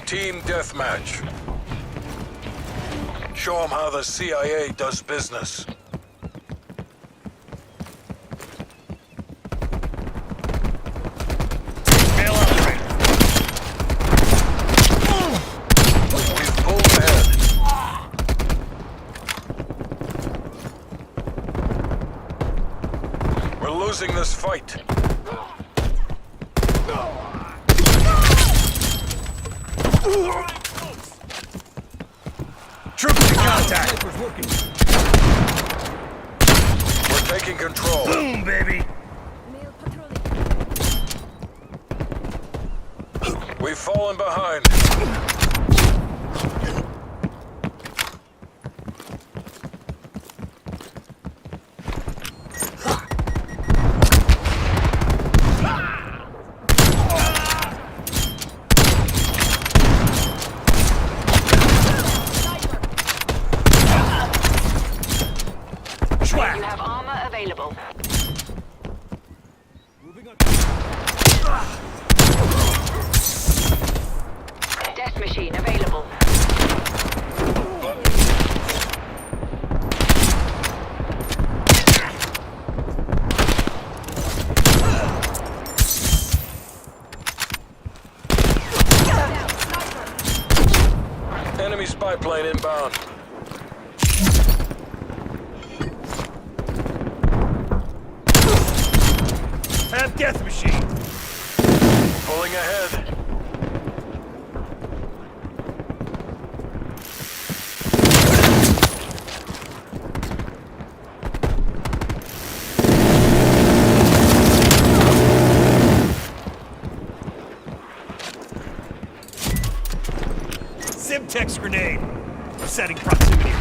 Team deathmatch. Show them how the CIA does business. We've pulled ahead. We're losing this fight. Troops in contact! We're taking control. Boom, baby! We've fallen behind. You have armor available. Death machine available. Enemy spy plane inbound. Have death machine! Pulling ahead. Simtex grenade! Setting proximity.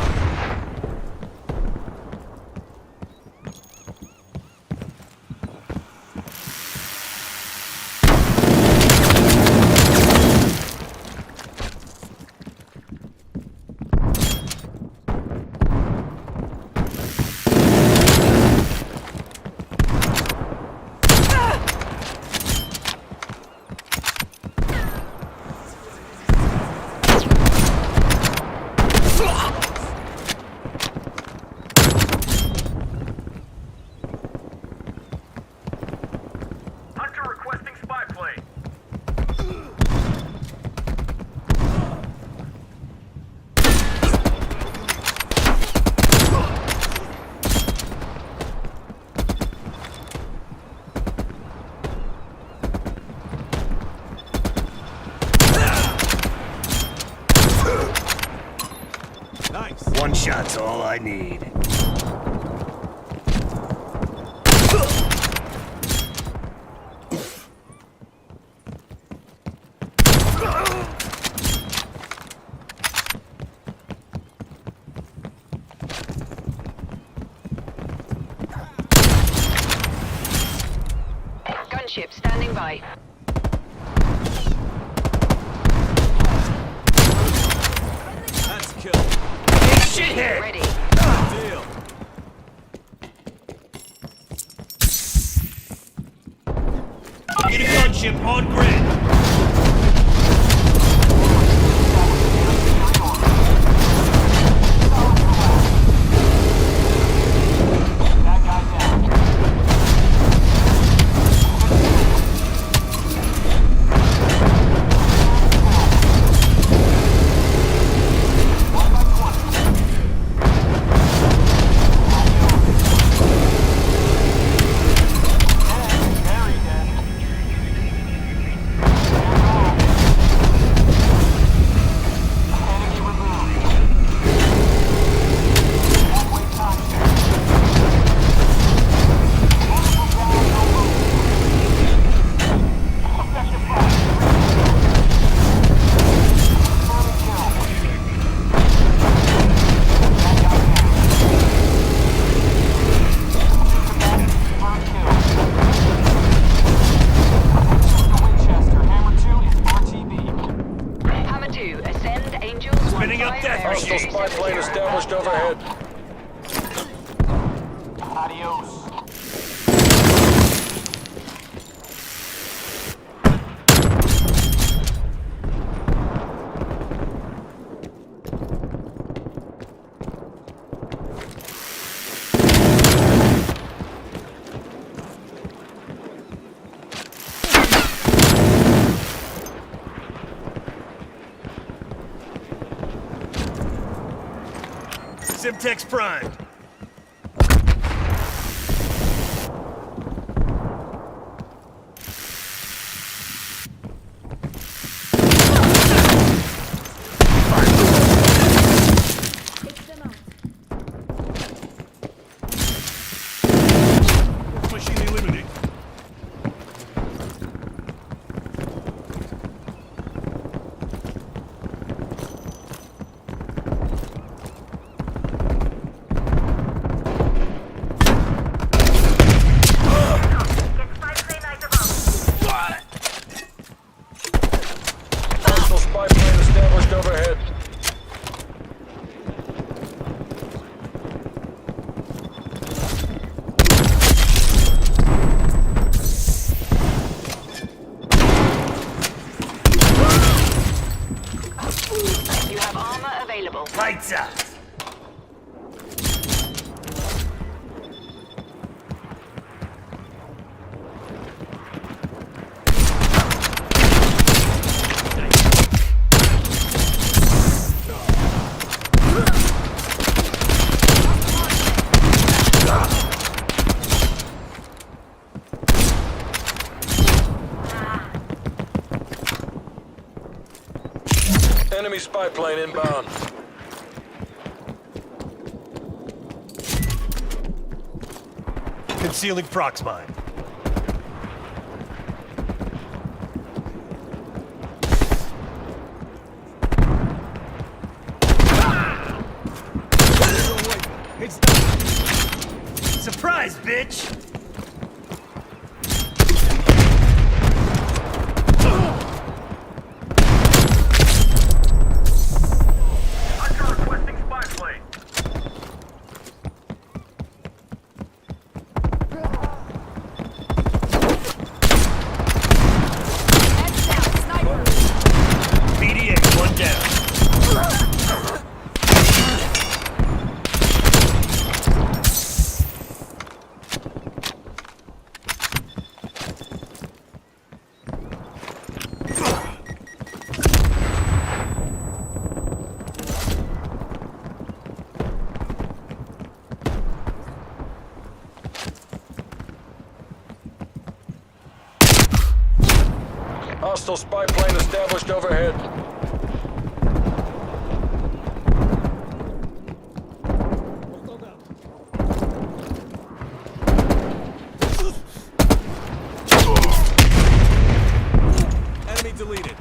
One shot's all I need. Gunship standing by. That's a kill. Shithead! Ready. Deal. Get a gunship on grid. Hostile spy plane established overhead. Adios. Simtex primed. Machine eliminated. Hostile spy plane established overhead. You have armor available. Lights out. Enemy spy plane inbound. Concealing prox mine. Surprise, bitch! BDA, one down. Hostile spy plane established overhead. Enemy deleted.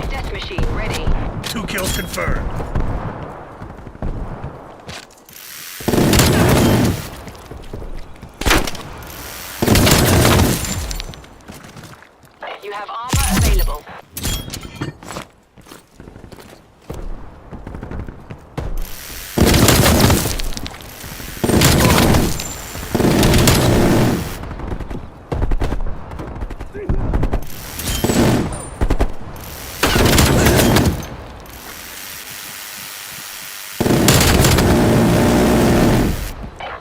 Death machine ready. 2 kills confirmed. You have armor available.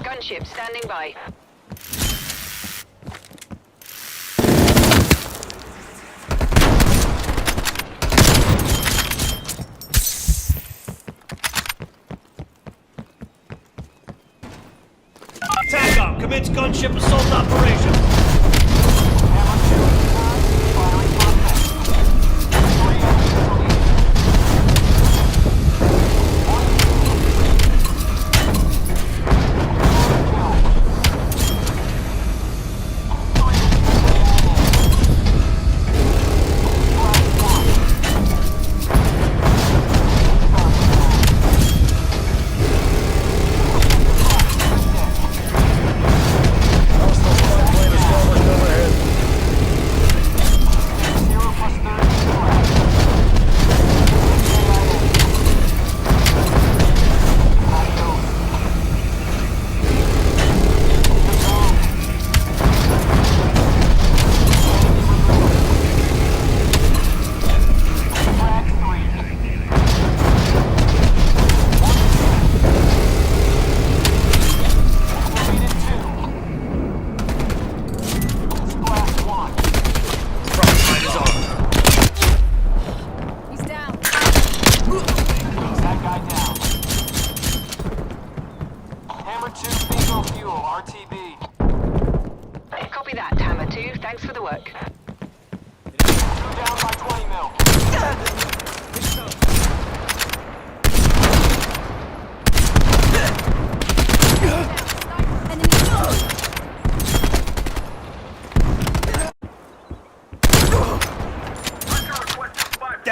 Gunship standing by. TACOM, commence gunship assault operation.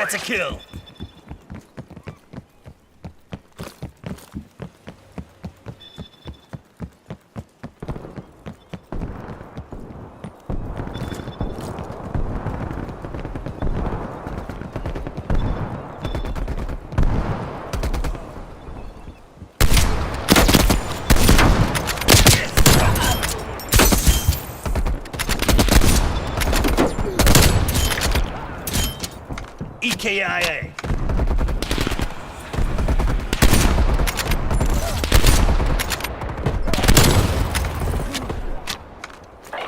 That's a kill. EKIA.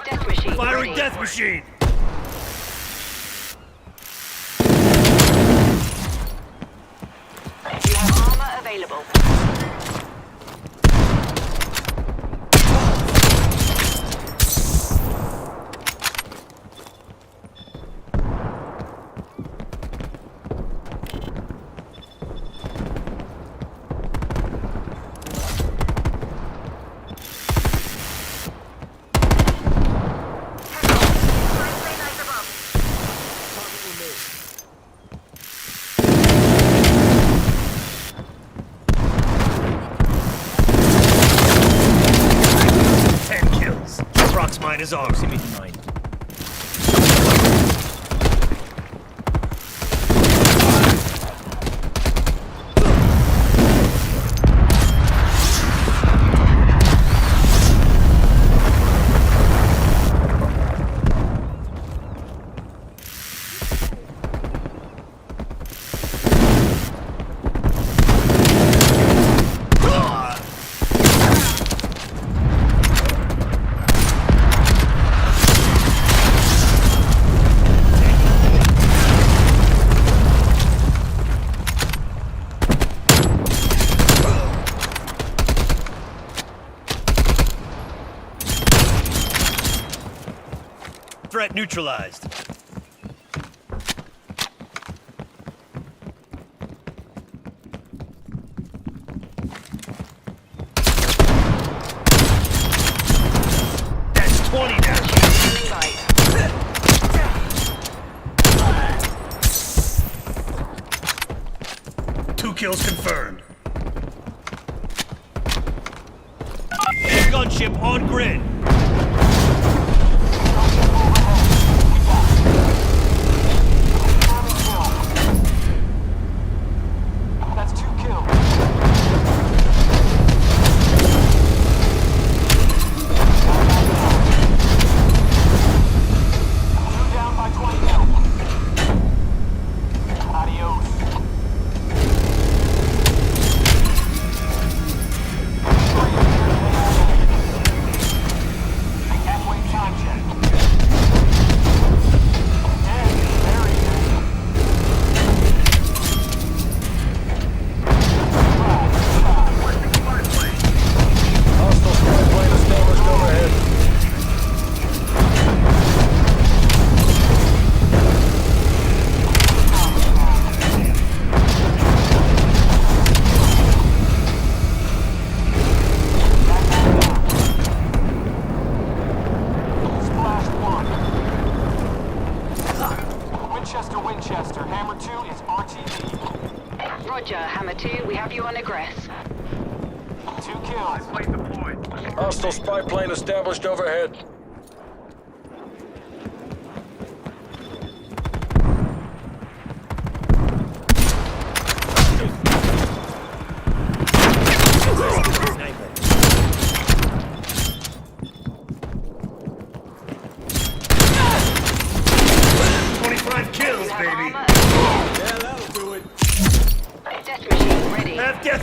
Death machine. Firing ready. death machine. You have armor available. Mine is ours. See me tonight. Threat neutralized. That's 20 now. Standing by. 2 kills confirmed. Gunship on grid. Winchester, Hammer 2 is RTB. Roger, Hammer 2, we have you on egress. 2 kills. Hostile spy plane established overhead.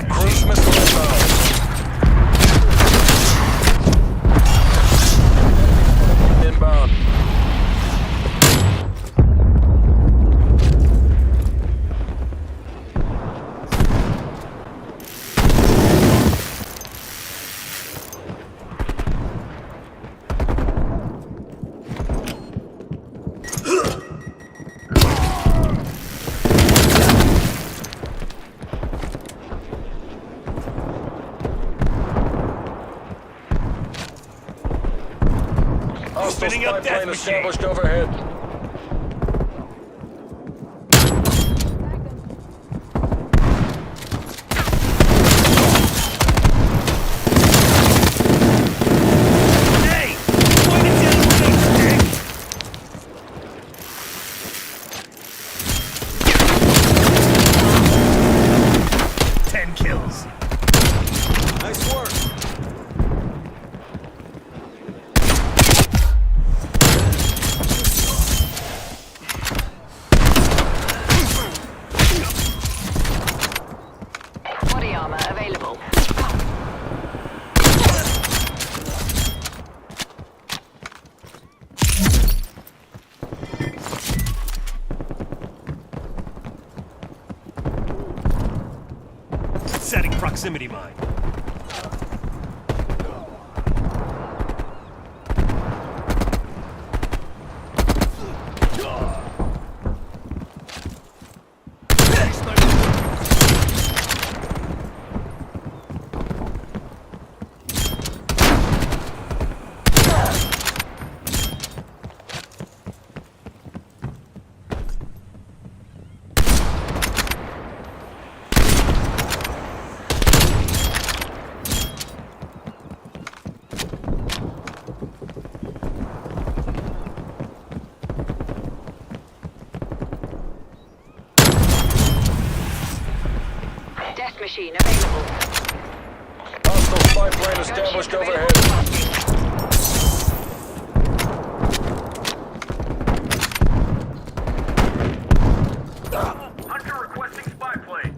Cruise missile inbound. Inbound. Hostile spy plane established overhead. Setting proximity mine. Death machine available. Hostile spy plane established Gunship overhead. available. Hunter requesting spy plane.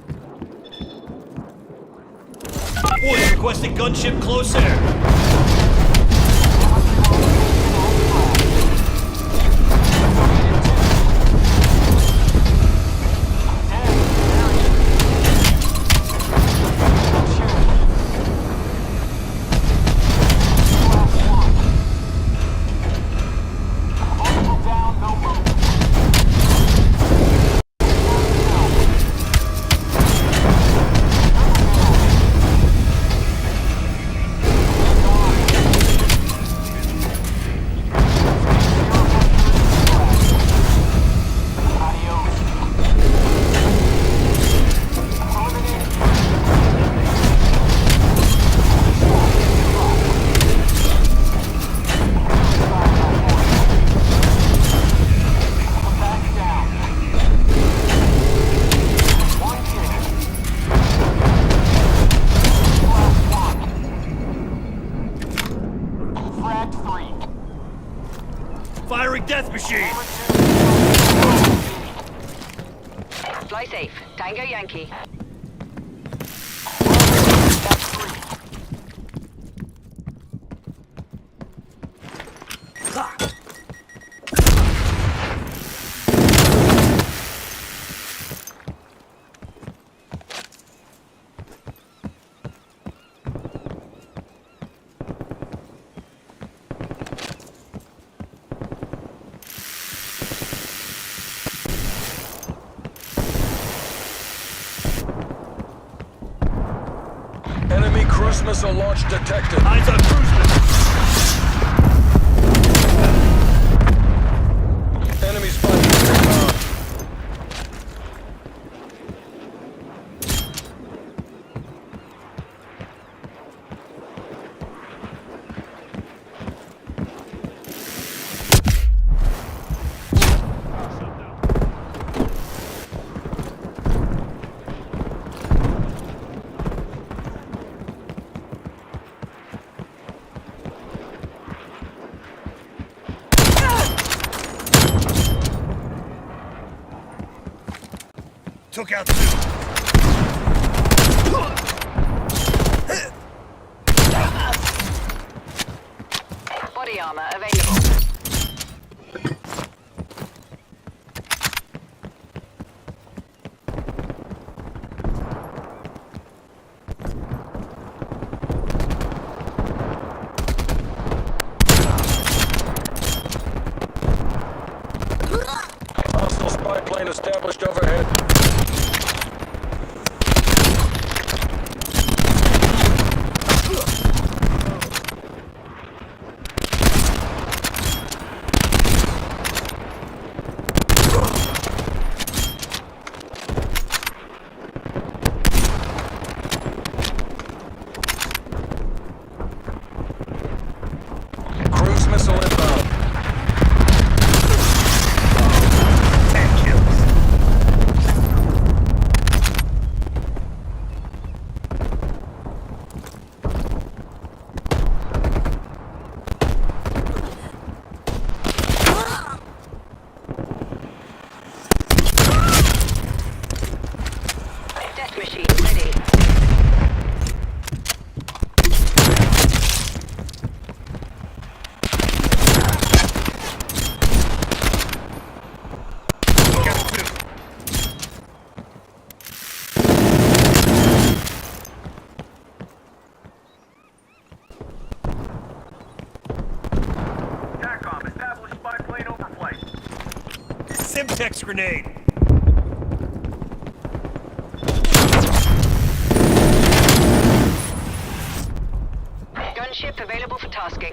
Boys requesting gunship close air. Firing death machine! Fly safe. Tango Yankee. Enemy cruise missile launch detected. Eyes on cruise missile. Enemy spy plane inbound. Took out two. Body armor available. Hostile spy plane established overhead. Cruise missile inbound. 10 kills. Semtex grenade. Gunship available for tasking.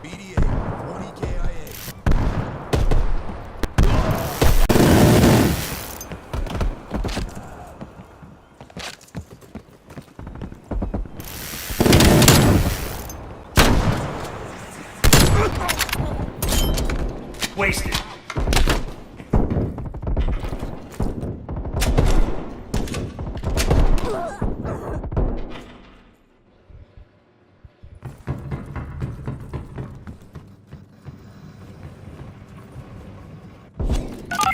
BDA, 20 KIA. Wasted.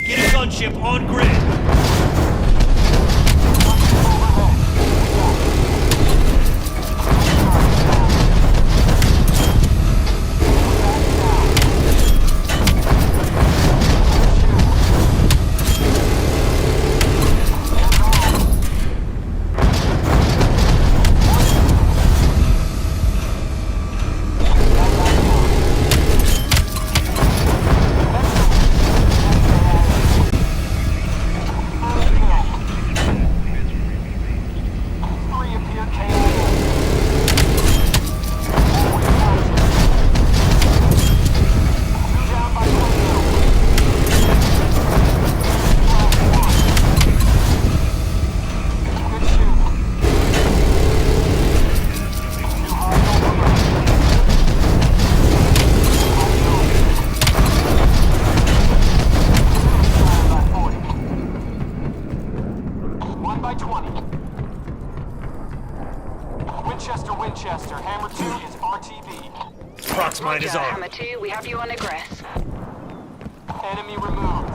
Get a gunship on grid. Three appear KIA. Two down by 22. Good shoot. Too hard over. By 40. One by 20. Winchester, Hammer 2 is RTB. Prox mine is Roger, on. Hammer 2, we have you on egress. Enemy removed.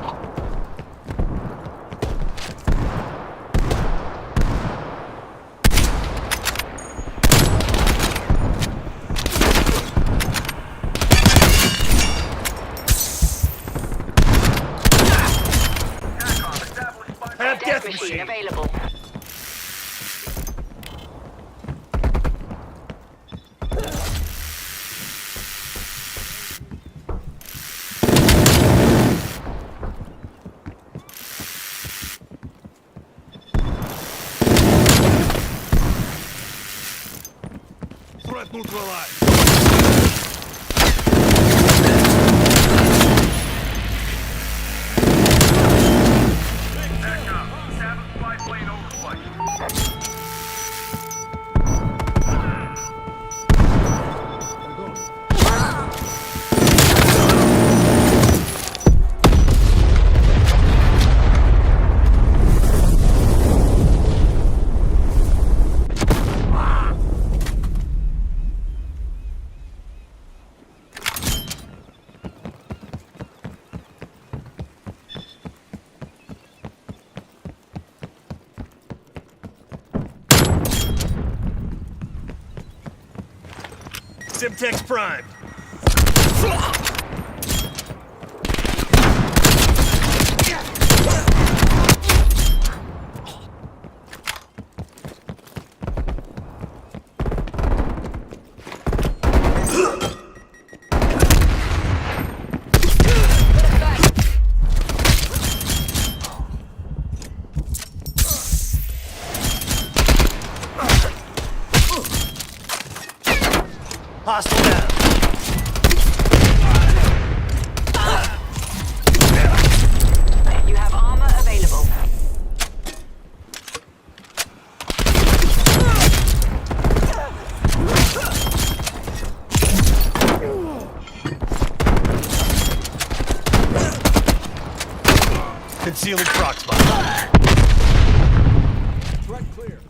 TACOM, establish spy Have Death machine available. Threat neutralized. TACOM, establish spy plane overflight. Semtex prime. Hostile down. You have armor available. Concealing Prox mine. Threat clear.